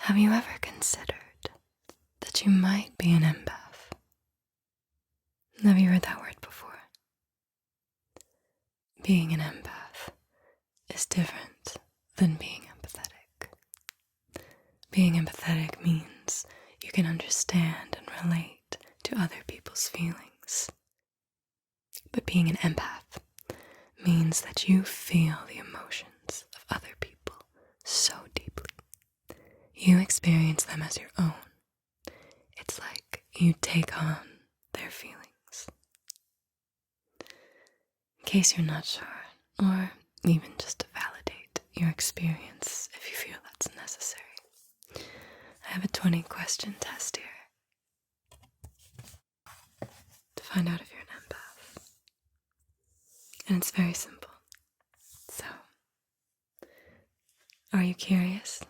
Have you ever considered that you might be an empath? Have you heard that word before? Being an empath is different than being empathetic. Being empathetic means you can understand and relate to other people's feelings. But being an empath means that you feel the emotions of other people so deeply. You experience them as your own. It's like you take on their feelings. In case you're not sure, or even just to validate your experience if you feel that's necessary, I have a 20-question test here to find out if you're an empath. And it's very simple. So, are you curious?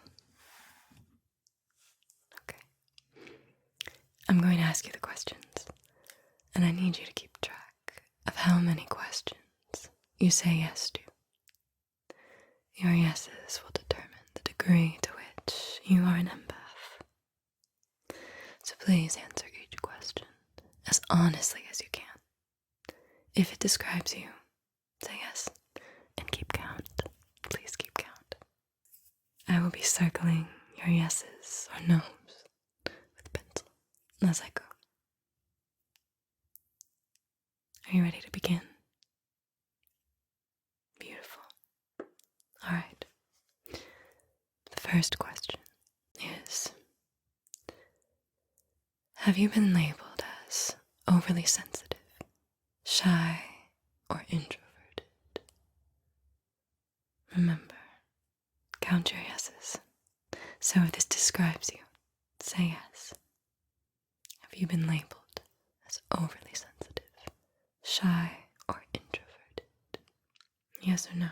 Okay. I'm going to ask you the questions, and I need you to keep track of how many questions you say yes to. Your yeses will determine the degree to which you are an empath. So please answer each question as honestly as you can. If it describes you, say yes and keep count. Please keep count. I will be circling your yeses or no's with a pencil as I go. Are you ready to begin? Beautiful. All right. The first question is, have you been labeled as overly sensitive, shy, or introverted? Remember, count your yeses. So if this describes you, say yes. Have you been labeled as overly sensitive, shy, or introverted? Yes or no?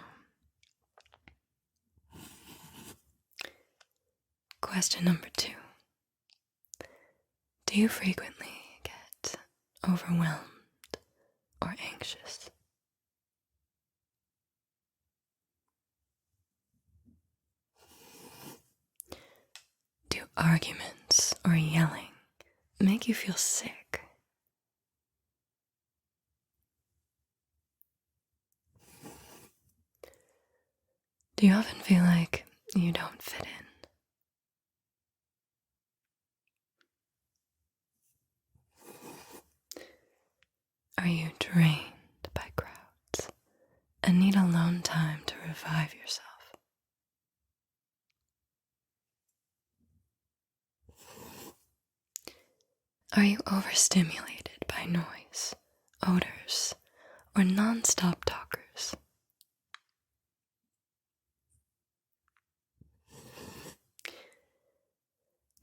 Question number 2. Do you frequently get overwhelmed or anxious? Do arguments or yelling make you feel sick? Do you often feel like you don't fit in? Are you drained by crowds and need alone time to revive yourself? Are you overstimulated by noise, odors, or non-stop talkers?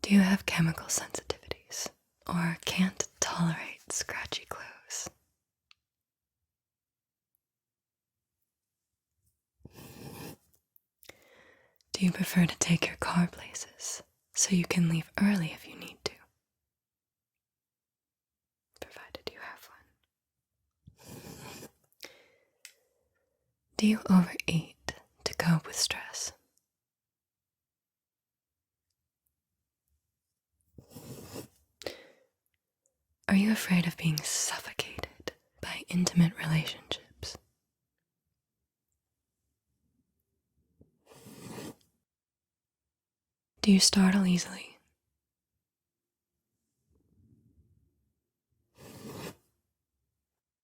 Do you have chemical sensitivities or can't tolerate scratchy clothes? Do you prefer to take your car places so you can leave early if you need to? Provided you have one. Do you overeat to cope with stress? Are you afraid of being suffocated by intimate relationships? Do you startle easily?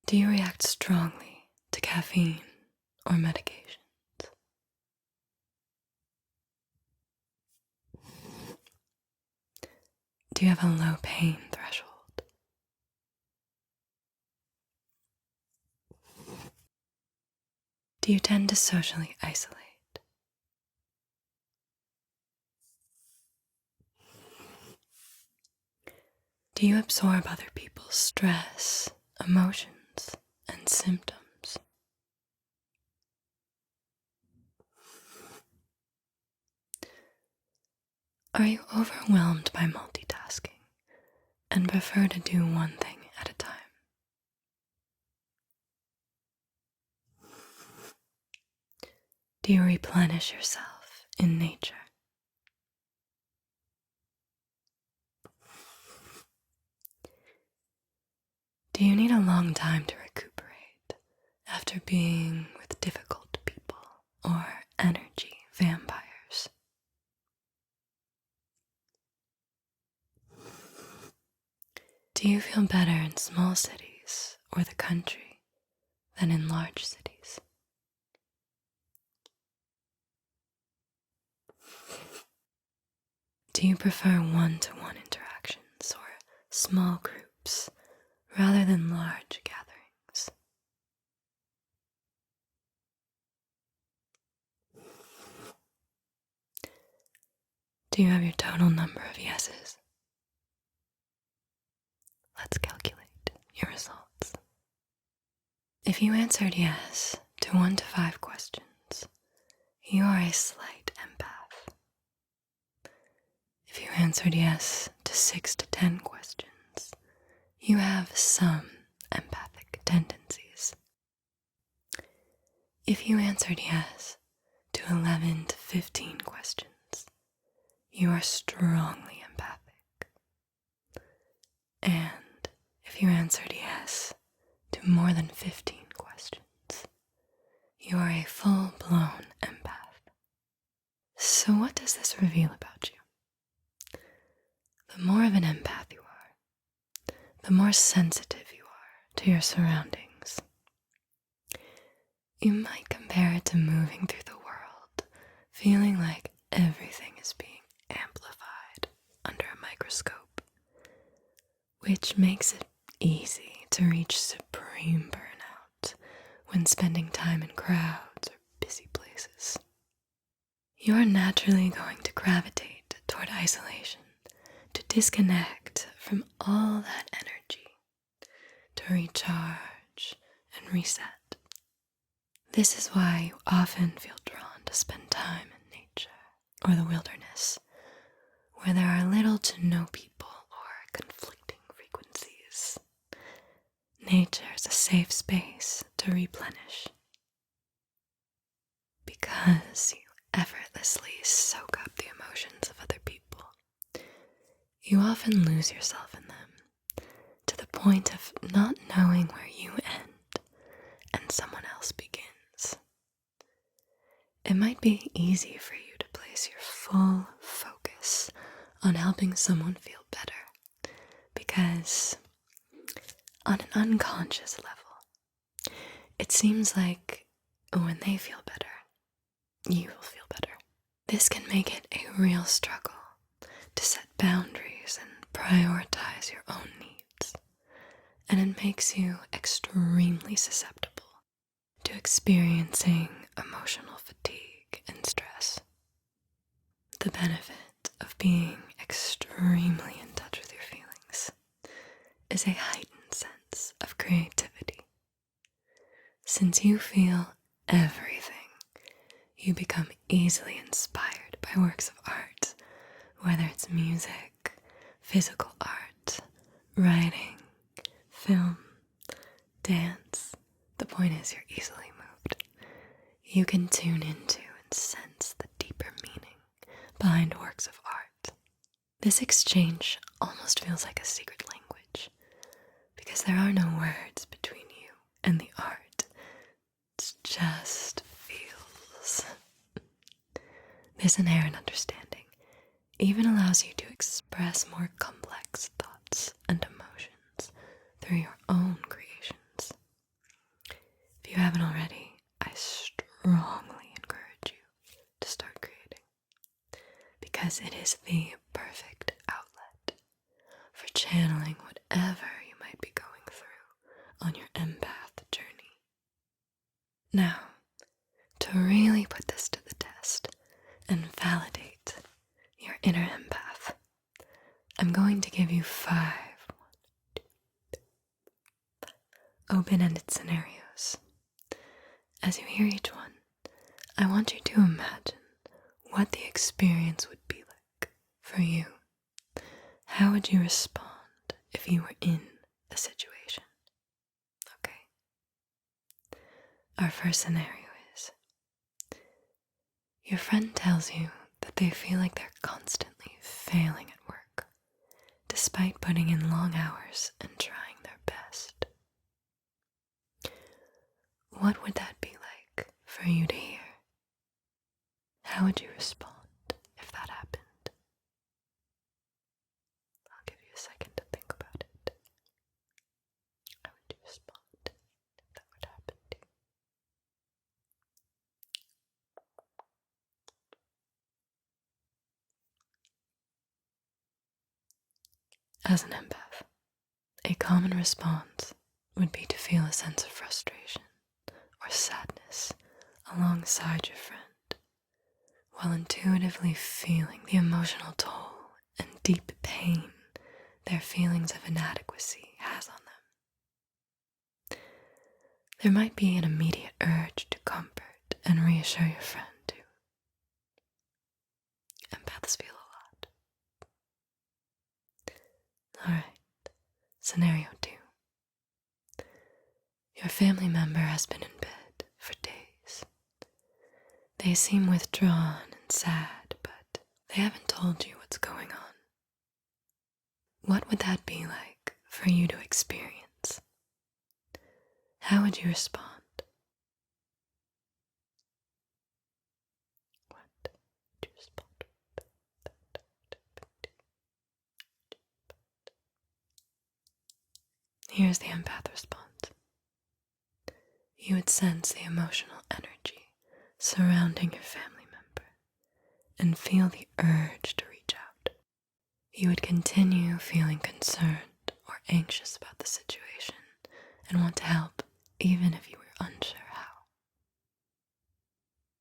Do you react strongly to caffeine or medications? Do you have a low pain threshold? Do you tend to socially isolate? Do you absorb other people's stress, emotions, and symptoms? Are you overwhelmed by multitasking and prefer to do one thing at a time? Do you replenish yourself in nature? a long time to recuperate after being with difficult people or energy vampires. Do you feel better in small cities or the country than in large cities? Do you prefer one-to-one interactions or small groups rather than large gatherings? Do you have your total number of yeses? Let's calculate your results. If you answered yes to 1 to 5 questions, you are a slight empath. If you answered yes to 6 to 10 questions, you have some empathic tendencies. If you answered yes to 11 to 15 questions, you are strongly empathic. And if you answered yes to more than 15 questions, you are a full-blown empath. So what does this reveal about you? The more of an empath you are, the more sensitive you are to your surroundings. You might compare it to moving through the world, feeling like everything is being amplified under a microscope, which makes it easy to reach supreme burnout when spending time in crowds or busy places. You are naturally going to gravitate toward isolation, to disconnect from all that energy, to recharge and reset. This is why you often feel drawn to spend time in nature or the wilderness, where there are little to no people or conflicting frequencies. Nature is a safe space to replenish. Because you effortlessly soak up the emotions of other people, you often lose yourself in them, to the point of not knowing where you end and someone else begins. It might be easy for you to place your full focus on helping someone feel better, because on an unconscious level, it seems like when they feel better, you will feel better. This can make it a real struggle to set boundaries and prioritize your own needs, and it makes you extremely susceptible to experiencing emotional fatigue and stress. The benefit of being extremely in touch with your feelings is a heightened sense of creativity. Since you feel everything, you become easily inspired by works of art, whether it's music, physical art, writing, film, dance. The point is you're easily moved. You can tune into and sense the deeper meaning behind works of art. This exchange almost feels like a secret language, because there are no words between you and the art. It just feels. This inherent understanding even allows you to express more complex thoughts and emotions through your own creations. If you haven't already, I strongly encourage you to start creating, because it is the perfect outlet for channeling whatever you might be going through on your empath journey. Now, to really put this to the test and validate your inner empath, I'm going to give you 5 open-ended scenarios. As you hear each one, I want you to imagine what the experience would be like for you. How would you respond if you were in the situation? Okay. Our first scenario is, your friend tells you that they feel like they're constantly failing at work, despite putting in long hours and trying their best. As an empath, a common response would be to feel a sense of frustration or sadness alongside your friend, while intuitively feeling the emotional toll and deep pain their feelings of inadequacy has on them. There might be an immediate urge to comfort and reassure your friend too. Empaths feel a lot. Alright, scenario 2. Your family member has been in bed for days. They seem withdrawn and sad, but they haven't told you what's going on. What would that be like for you to experience? How would you respond? What would you respond? Here's the empath response. You would sense the emotional energy surrounding your family member and feel the urge to reach out. You would continue feeling concerned or anxious about the situation and want to help even if you were unsure how.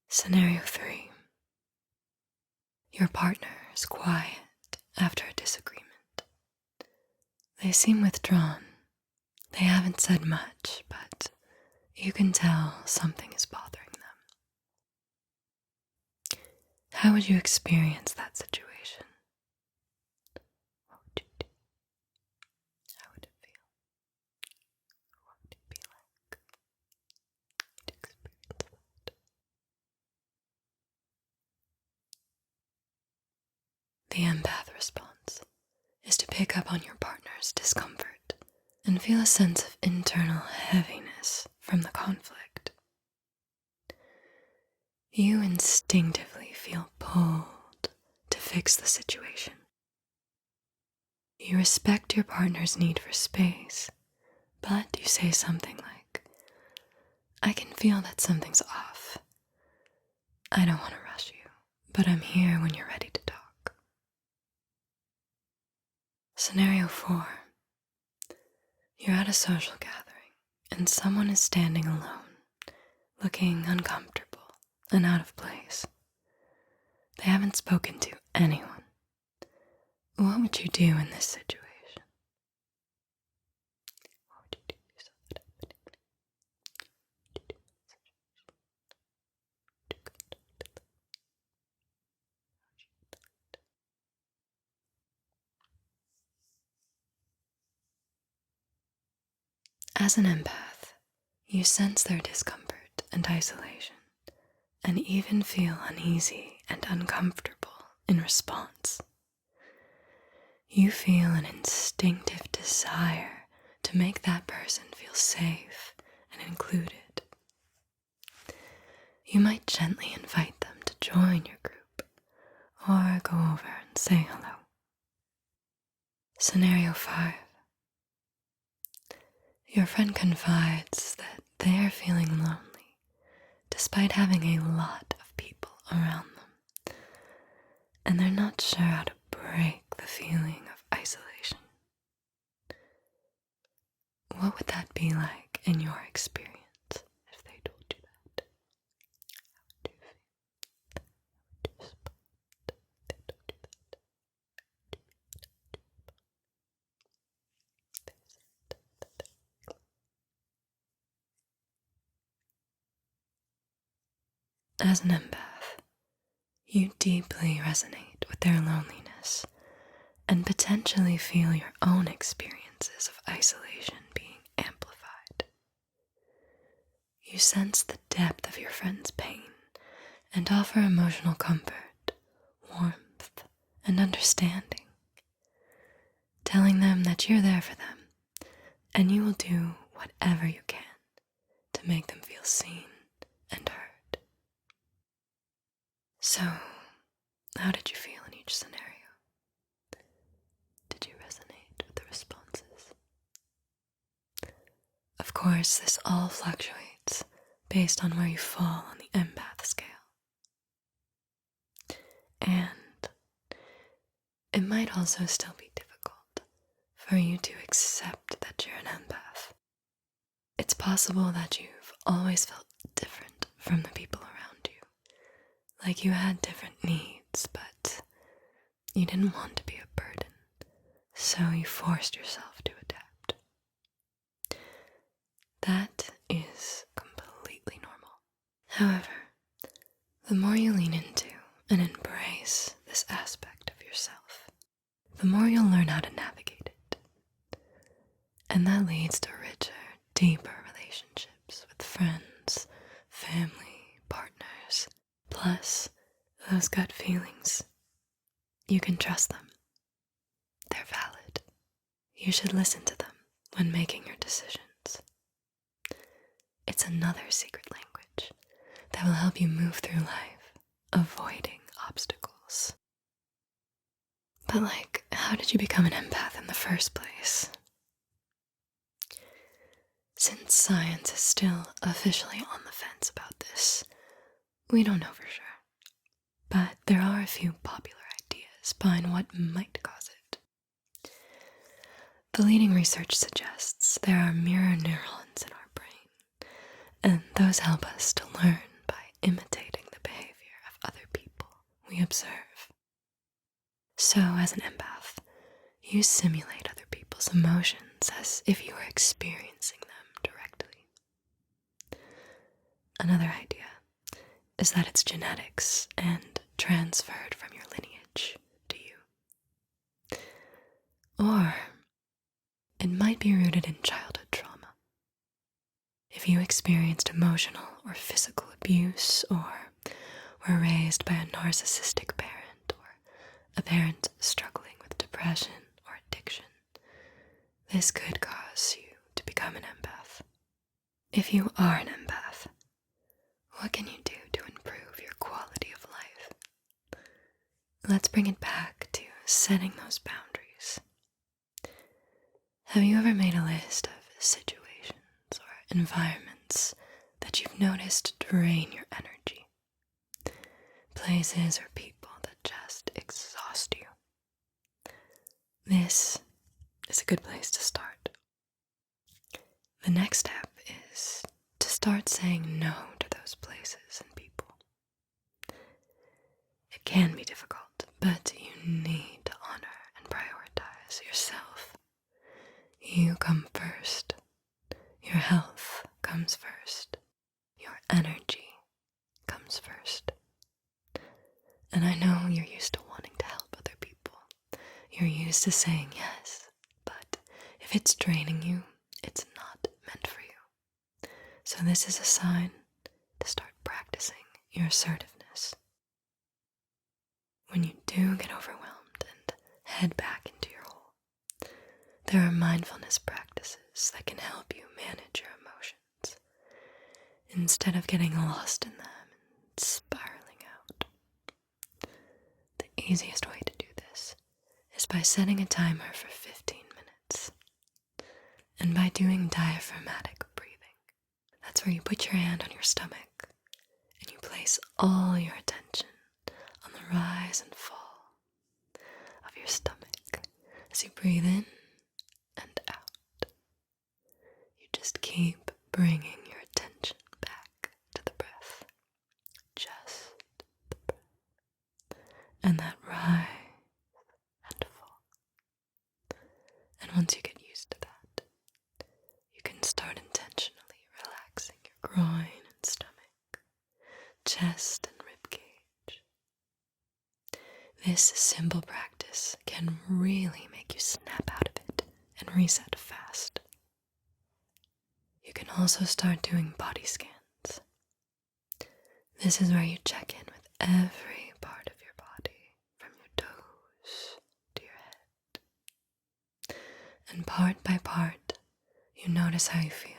Scenario 3. Your partner is quiet after a disagreement. They seem withdrawn. They haven't said much, but you can tell something is bothering them. How would you experience that situation? What would you do? How would it feel? What would it be like to experience that? The empath response is to pick up on your partner's discomfort and feel a sense of internal heaviness from the conflict. You instinctively feel pulled to fix the situation. You respect your partner's need for space, but you say something like, I can feel that something's off. I don't want to rush you, but I'm here when you're ready to talk. Scenario 4. You're at a social gathering, and someone is standing alone, looking uncomfortable and out of place. They haven't spoken to anyone. What would you do in this situation? What would you do if you saw that happening? What would you do in this situation? Would you contact them? How would you contact them? As an empath, you sense their discomfort and isolation, and even feel uneasy and uncomfortable in response. You feel an instinctive desire to make that person feel safe and included. You might gently invite them to join your group or go over and say hello. Scenario 5. Your friend confides that they are feeling lonely despite having a lot of people around them, and they're not sure how to break the feeling of isolation. What would that be like in your experience if they told you that? How would you feel? How would you respond if they told you that? As an empath, you deeply resonate with their loneliness and potentially feel your own experiences of isolation being amplified. You sense the depth of your friend's pain and offer emotional comfort, warmth, and understanding, telling them that you're there for them and you will do whatever you can to make them feel seen and heard. So, how did you feel in each scenario? Did you resonate with the responses? Of course, this all fluctuates based on where you fall on the empath scale. And it might also still be difficult for you to accept that you're an empath. It's possible that you've always felt different from the people around you, like you had different needs, but you didn't want to be a burden, so you forced yourself to adapt. That is completely normal. However, the more you lean into and embrace this aspect of yourself, the more you'll learn how to navigate it. And that leads to richer, deeper relationships with friends, family, partners, plus those gut feelings. You can trust them. They're valid. You should listen to them when making your decisions. It's another secret language that will help you move through life, avoiding obstacles. But how did you become an empath in the first place? Since science is still officially on the fence about this, we don't know for sure. But there are a few popular ideas behind what might cause it. The leading research suggests there are mirror neurons in our brain, and those help us to learn by imitating the behavior of other people we observe. So as an empath, you simulate other people's emotions as if you were experiencing them directly. Another idea is that it's genetics and transferred from your lineage to you. Or it might be rooted in childhood trauma. If you experienced emotional or physical abuse, or were raised by a narcissistic parent, or a parent struggling with depression or addiction, this could cause you to become an empath. If you are an empath, what can you do to improve your quality of life? Let's bring it back to setting those boundaries. Have you ever made a list of situations or environments that you've noticed drain your energy? Places or people that just exhaust you? This is a good place to start. The next step is to start saying no to those places and people. It can be difficult, but you need to honor and prioritize yourself. You come first. Your health comes first. Your energy comes first. And I know you're used to wanting to help other people. You're used to saying yes, but if it's draining you, it's not meant for you. So this is a sign to start practicing your assertiveness. When you do get overwhelmed and head back into your hole, there are mindfulness practices that can help you manage your emotions instead of getting lost in them and spiraling out. The easiest way to do this is by setting a timer for 15 minutes and by doing diaphragmatic breathing. That's where you put your hand on your stomach and you place all your attention on the rise and fall of your stomach as you breathe in and out. You just keep bringing your attention back to the breath, just the breath, and that rise and fall. And once you get used to that, you can start intentionally relaxing your groin and stomach, chest and rib cage. This simple practice can really make you snap out of it and reset fast. You can also start doing body scans. This is where you check in with every part of your body, from your toes to your head. And part by part, you notice how you feel.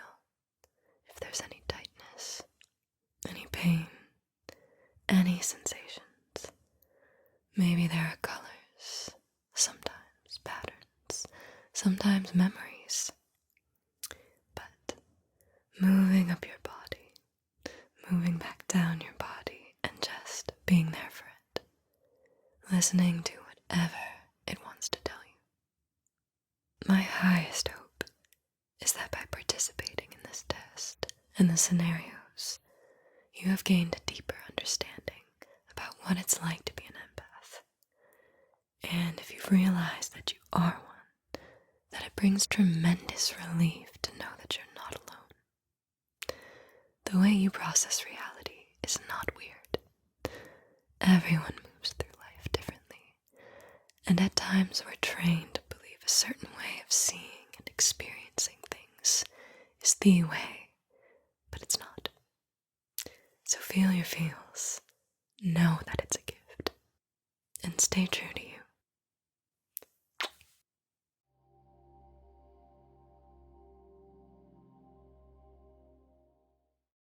If there's any tightness, any pain, any sensations. Maybe there are colors, sometimes patterns, sometimes memories. But moving up your body, moving back down your body, and just being there for it. Listening to whatever it wants to tell you. My highest hope is that by participating in this test and the scenarios, you have gained a deeper understanding about what it's like to be an empath. And if you've realized that you are one, that it brings tremendous relief to know that you're not alone. The way you process reality is not weird. Everyone moves through life differently, and at times we're trained to believe a certain way of seeing and experiencing things is the way, but it's not. So feel your feels, know that it's a gift, and stay true